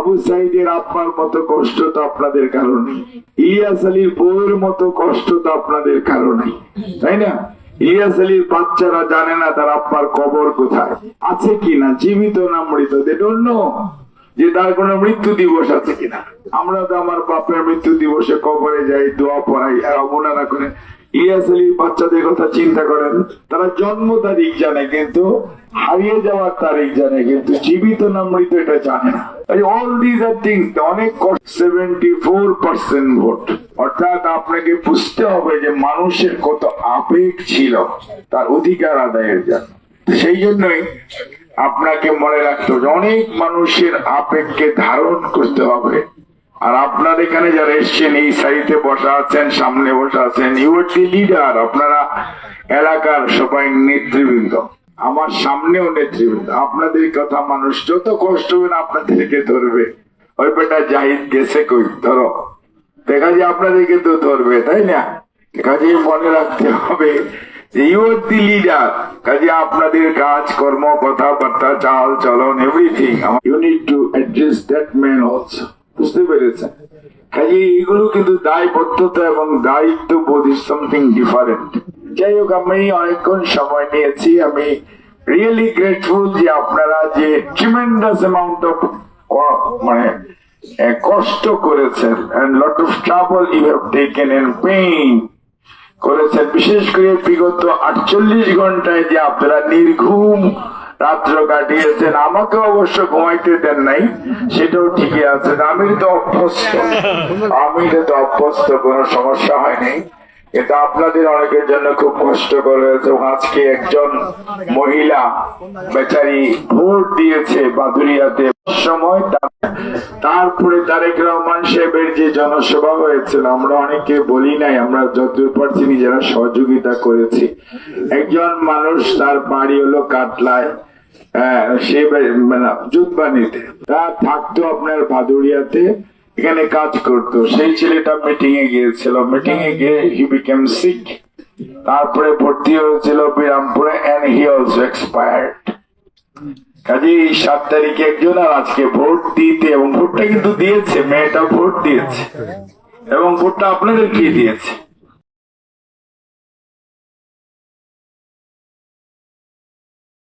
আবু সাইদের আব্বার মতো কষ্ট তো আপনাদের কারো নেই, ইলিয়াস আলীর বউয়ের মতো কষ্ট তো আপনাদের কারো নেই, তাই না? ইলিয়াস আলীর বাচ্চারা জানে না তার আব্বার কবর কোথায় আছে কিনা, জীবিত না মৃত, দে ডোন্ট নো যে তার কোনো মৃত্যু দিবস আছে কিনা। আমরা তো আমার বাপের মৃত্যু দিবসে কবরে যাই, দোয়া পড়াই, আর অবনারা করে। ইলিয়াস আলীর বাচ্চাদের কথা চিন্তা করেন, তারা জন্ম তারিখ জানে কিন্তু হারিয়ে যাওয়ার তারিখ জানে, কিন্তু জীবিত না মৃত এটা জানে না। অল দিস আর থিংস অনেক 74% ভোট। অর্থাৎ আপনাকে বুঝতে হবে যে মানুষের কত আবেগ ছিল তার অধিকার আদায়ের জন্য। সেই জন্যই আপনাকে মনে রাখতে হবে অনেক মানুষের আবেগকে ধারণ করতে হবে। আর আপনার এখানে যারা এসছেন, এই সাইডে বসা আছেন, সামনে বসা আছেন, ইউ আর দি লিডার। আপনারা এলাকার সবাই নেতৃবৃন্দ, আমার সামনেও নেতৃবৃন্দ। আপনাদের কথা মানুষ যত কষ্ট হবে না আপনাদেরকে ধরবে। ওই বেটা জাহিদ গেছে কই, ধরো দেখা যায় আপনাদেরকে তো ধরবে, তাই না? কাজে মনে রাখতে হবে যে ইউ আর দি লিডার। কাজে আপনাদের কাজ কর্ম কথাবার্তা চাল চলন everything you need to address that man also. বুঝতে পেরেছেন? কাজে এগুলো কিন্তু দায়বদ্ধতা এবং দায়িত্ব বোধ ইজ সামথিং ডিফারেন্ট। যাই হোক, আমি অনেকক্ষণ সময় নিয়েছি। আমি রিয়েলি গ্রেটফুল যে আপনারা যে ট্রিমেন্ডাস অ্যামাউন্ট অফ মানে কষ্ট করেছেন, and lot of trouble you have taken and pain করেছেন। বিশেষ করে বিগত 48 ঘন্টায় যে আপনারা নির্ঘুম রাত্র কাটিয়েছেন। আমাকে অবশ্য ঘুমাইতে দেন নাই, সেটাও ঠিকই আছে। আমি তো অভ্যস্ত, কোনো সমস্যা হয়নি। কিন্তু আপনাদের অনেকের জন্য খুব কষ্ট করেছে। আজকে একজন মহিলা বেচারি ভোট দিয়েছে বাদুরিয়াতে সময়, তারপরে তারেক রহমান সাহেবের যে জনসভা হয়েছিল, আমরা অনেকে বলি নাই, আমরা যতদূর পারছি নিজেরা সহযোগিতা করেছি। একজন মানুষ, তার বাড়ি হলো কাটলায়, সে জুতবানিতে, তা থাকতো আপনার ভাদুরিয়াতে, এখানে কাজ করতো। সেই ছেলেটা মিটিং এ গিয়েছিল, মিটিং এ গিয়ে হি বিকেম সিক, তারপরে ভর্তি হয়েছিল বিরামপুরে, এন্ড হি অলসো এক্সপায়ার্ড। কাজে 7 তারিখে একজন, আর আজকে ভোট দিতে, এবং ভোটটা কিন্তু দিয়েছে, মেয়েটা ভোট দিয়েছে এবং ভোটটা আপনাদেরকে দিয়েছে।